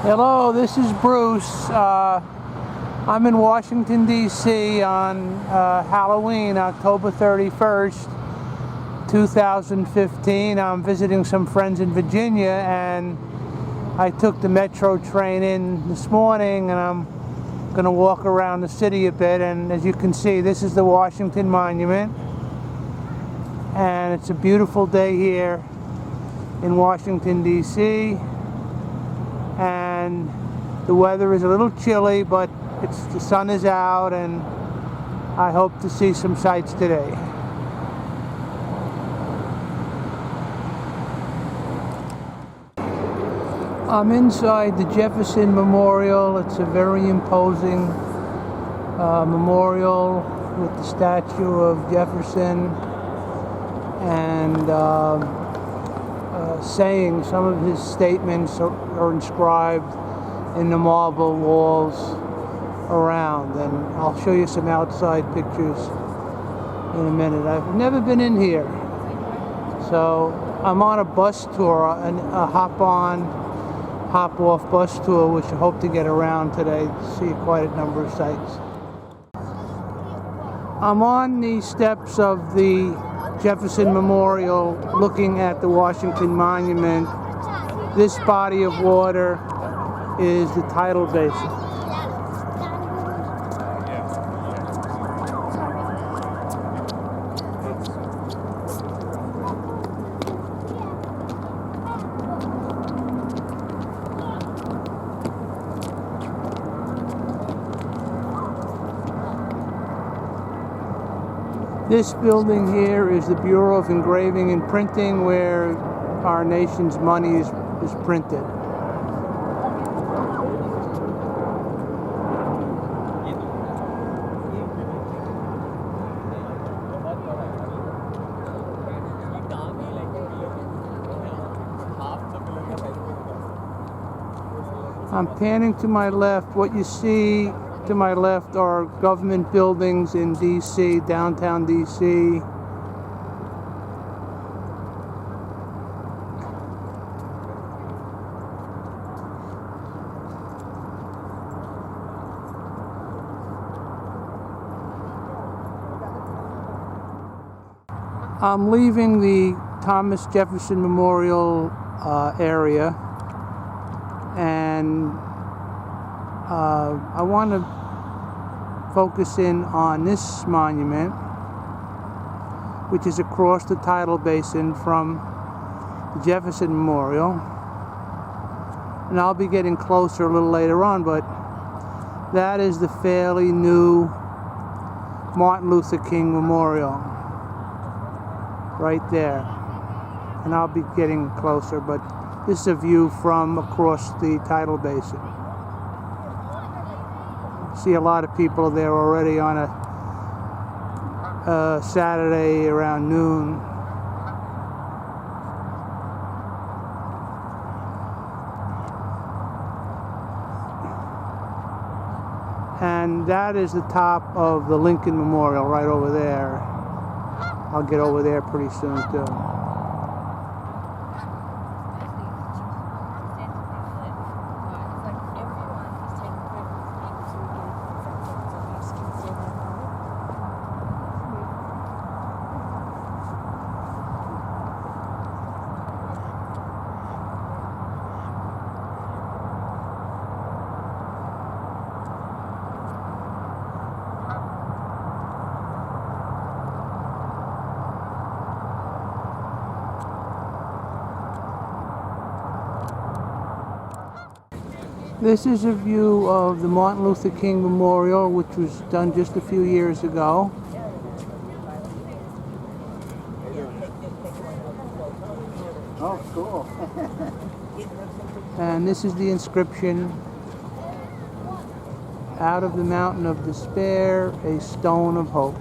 Hello, this is Bruce. I'm in Washington, D.C. on Halloween, October 31st, 2015. I'm visiting some friends in Virginia, and I took the metro train in this morning, and I'm going to walk around the city a bit. And as you can see, this is the Washington Monument, and it's a beautiful day here in Washington, D.C. and the weather is a little chilly, but the sun is out, and I hope to see some sights today. I'm inside the Jefferson Memorial. It's a very imposing memorial with the statue of Jefferson and saying some of his statements are inscribed in the marble walls around, and I'll show you some outside pictures in a minute. I've never been in here, so I'm on a bus tour, a hop-on, hop-off bus tour, which I hope to get around today to see quite a number of sights. I'm on the steps of the Jefferson Memorial looking at the Washington Monument. This body of water is the tidal basin. This building here is the Bureau of Engraving and Printing, where our nation's money is printed. I'm panning to my left. What you see to my left are government buildings in D.C., downtown D.C. I'm leaving the Thomas Jefferson Memorial area, and I want to focus in on this monument, which is across the tidal basin from the Jefferson Memorial. And I'll be getting closer a little later on, but that is the fairly new Martin Luther King Memorial right there. And I'll be getting closer, but this is a view from across the tidal basin. See a lot of people there already on a Saturday around noon. And that is the top of the Lincoln Memorial right over there. I'll get over there pretty soon too. This is a view of the Martin Luther King Memorial, which was done just a few years ago. Oh, cool. And this is the inscription: "Out of the mountain of despair, a stone of hope."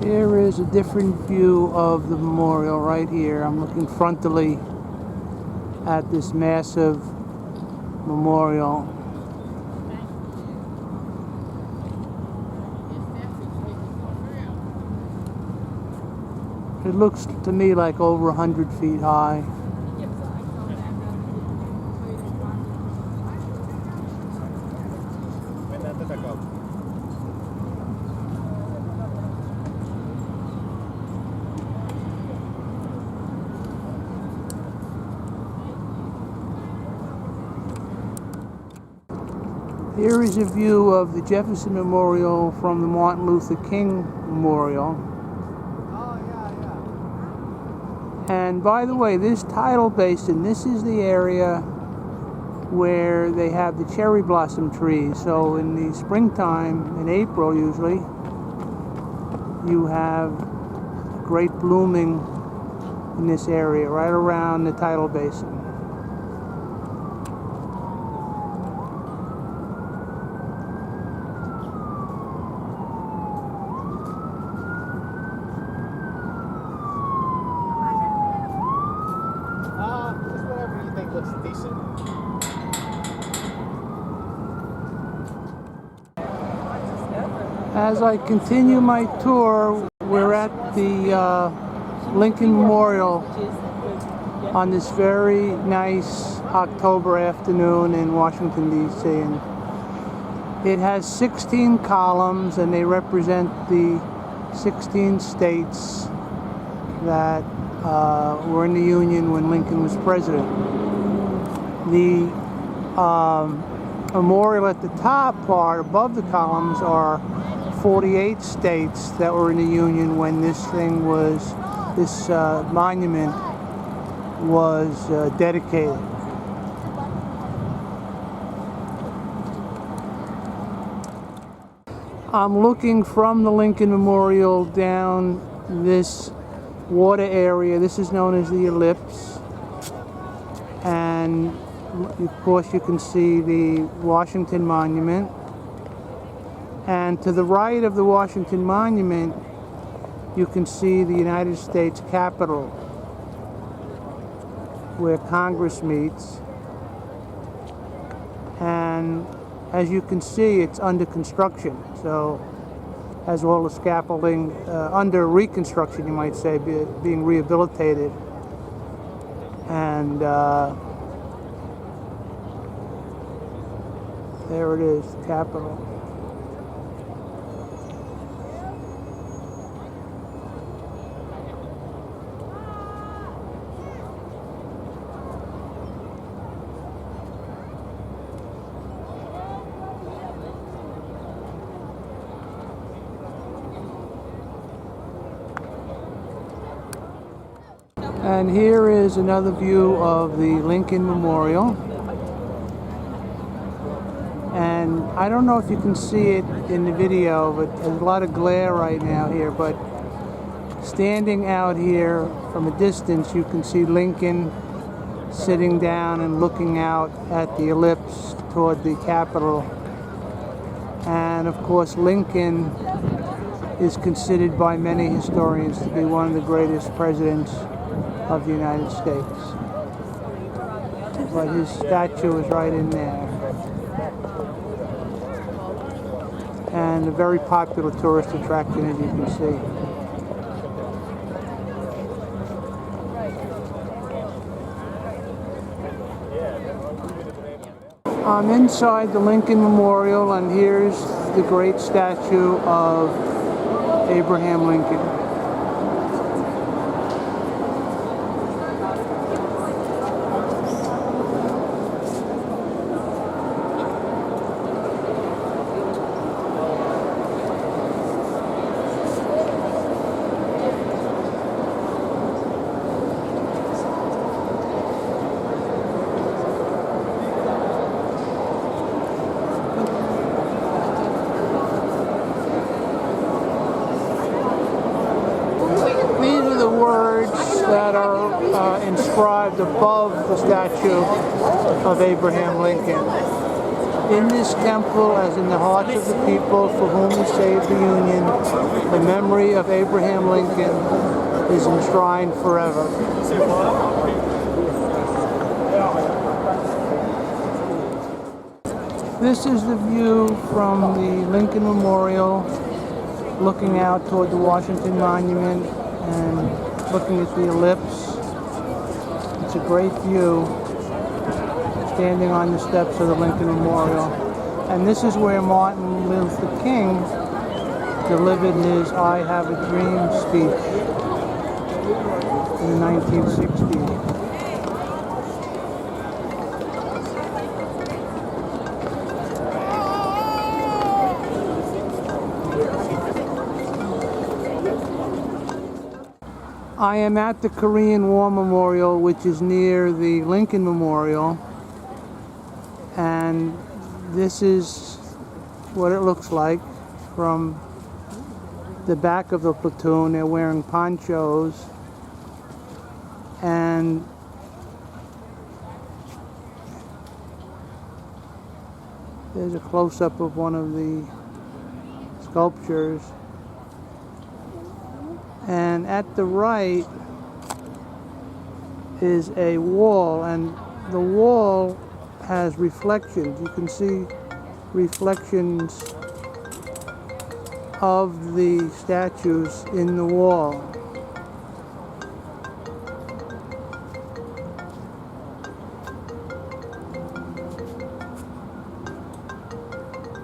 Here is a different view of the memorial right here. I'm looking frontally at this massive memorial. It looks to me like over 100 feet high. Here is a view of the Jefferson Memorial from the Martin Luther King Memorial. Oh, yeah. And by the way, this tidal basin, this is the area where they have the cherry blossom trees. So in the springtime, in April usually, you have great blooming in this area, right around the tidal basin. Just whatever you think looks decent. As I continue my tour, we're at the Lincoln Memorial on this very nice October afternoon in Washington, D.C. And it has 16 columns, and they represent the 16 states that were in the Union when Lincoln was president. The memorial at the top part, above the columns, are 48 states that were in the Union when this monument was dedicated. I'm looking from the Lincoln Memorial down this water area. This is known as the ellipse, and of course you can see the Washington Monument, and to the right of the Washington Monument you can see the United States Capitol, where Congress meets. And as you can see, it's under construction, so as well as scaffolding under reconstruction, you might say, being rehabilitated. And there it is, the Capitol. And here is another view of the Lincoln Memorial. And I don't know if you can see it in the video, but there's a lot of glare right now here. But standing out here from a distance, you can see Lincoln sitting down and looking out at the ellipse toward the Capitol. And of course, Lincoln is considered by many historians to be one of the greatest presidents of the United States. But his statue is right in there. And a very popular tourist attraction, as you can see. I'm inside the Lincoln Memorial, and here's the great statue of Abraham Lincoln. That are inscribed above the statue of Abraham Lincoln. In this temple, as in the hearts of the people for whom we saved the Union, the memory of Abraham Lincoln is enshrined forever. This is the view from the Lincoln Memorial, looking out toward the Washington Monument and looking at the ellipse. It's a great view, standing on the steps of the Lincoln Memorial. And this is where Martin Luther King delivered his "I Have a Dream" speech in the 1960s. I am at the Korean War Memorial, which is near the Lincoln Memorial, and this is what it looks like from the back of the platoon. They're wearing ponchos, and there's a close-up of one of the sculptures. And at the right is a wall, and the wall has reflections. You can see reflections of the statues in the wall.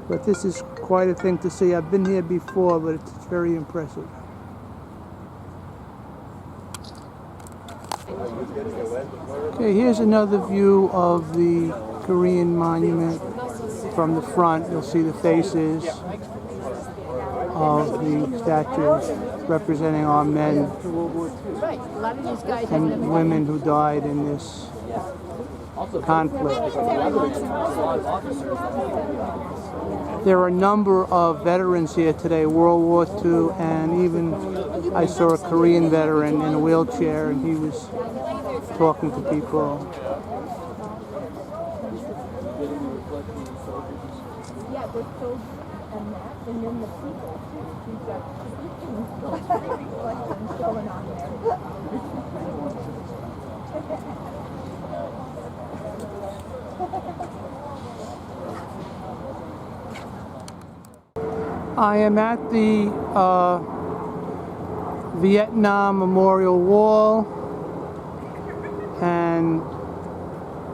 But this is quite a thing to see. I've been here before, but it's very impressive. Okay, here's another view of the Korean monument from the front. You'll see the faces of the statues representing our men and women who died in this conflict. There are a number of veterans here today, World War II, and even I saw a Korean veteran in a wheelchair, and he was talking to people. Yeah, they're so and then the people. You've got reflections going on there. I am at the Vietnam Memorial Wall, and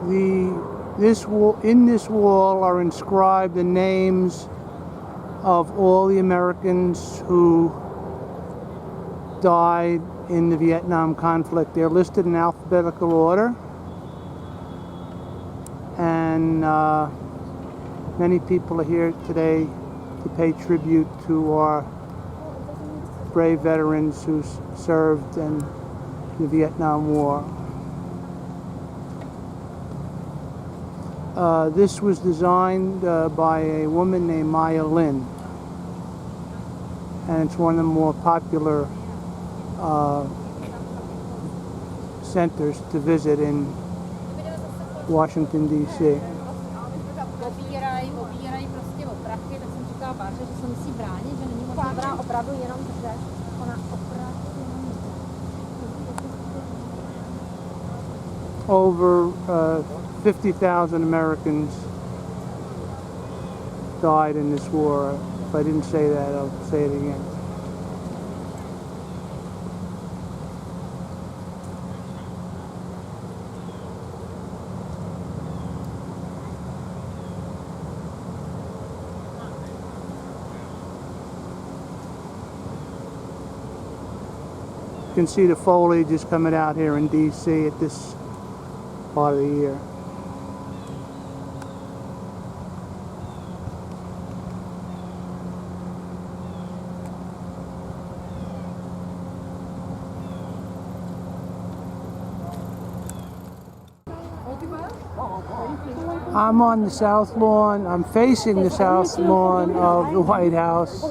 in this wall are inscribed the names of all the Americans who died in the Vietnam conflict. They're listed in alphabetical order, and many people are here today to pay tribute to our brave veterans who served in the Vietnam War. This was designed by a woman named Maya Lin, and it's one of the more popular centers to visit in Washington, D.C. Over 50,000 Americans died in this war. If I didn't say that, I'll say it again. You can see the foliage is coming out here in D.C. at this part of the year. I'm on the south lawn. I'm facing the south lawn of the White House.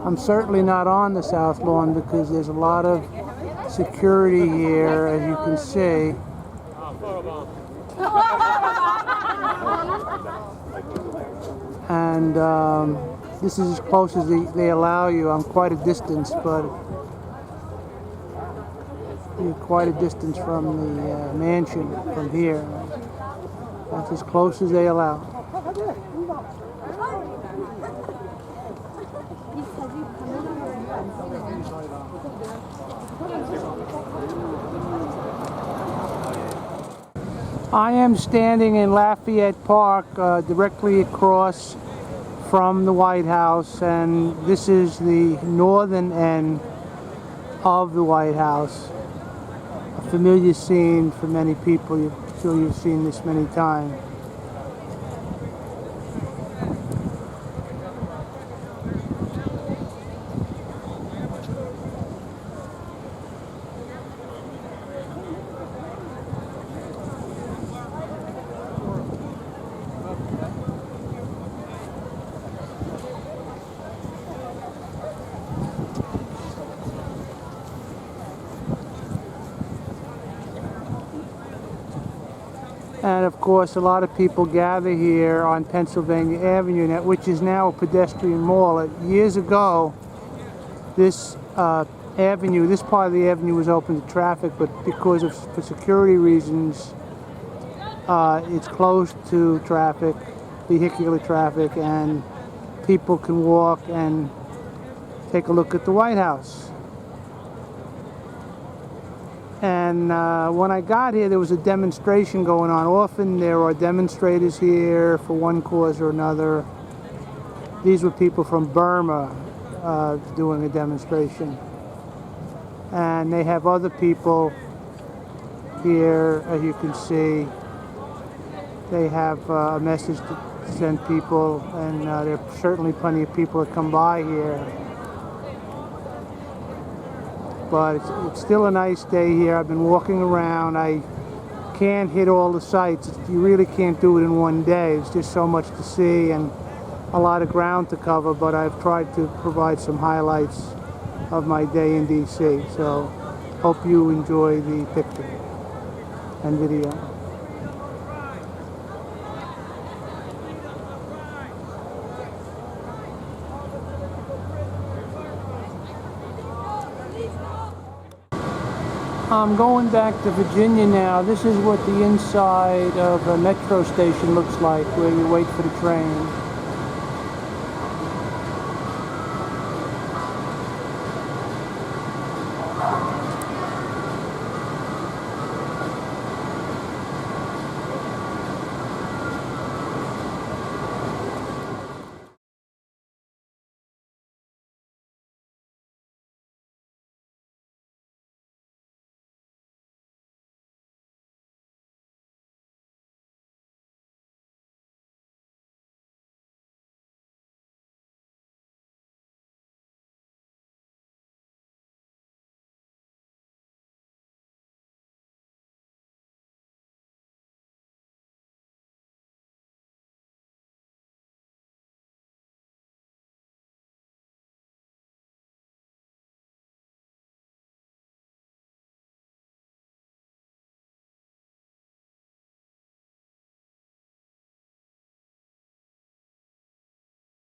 I'm certainly not on the south lawn because there's a lot of security here, as you can see. And this is as close as they allow you. I'm quite a distance, but you're quite a distance from the mansion from here. That's as close as they allow. I am standing in Lafayette Park, directly across from the White House, and this is the northern end of the White House. A familiar scene for many people. I'm sure you've seen this many times. And of course, a lot of people gather here on Pennsylvania Avenue, which is now a pedestrian mall. Years ago, this avenue, this part of the avenue was open to traffic, but because of for security reasons, it's closed to traffic, vehicular traffic, and people can walk and take a look at the White House. And when I got here, there was a demonstration going on. Often there are demonstrators here for one cause or another. These were people from Burma doing a demonstration. And they have other people here, as you can see. They have a message to send people, and there are certainly plenty of people that come by here. But it's still a nice day here. I've been walking around. I can't hit all the sites. You really can't do it in one day. There's just so much to see and a lot of ground to cover, but I've tried to provide some highlights of my day in DC. So hope you enjoy the picture and video. I'm going back to Virginia now. This is what the inside of a metro station looks like, where you wait for the train.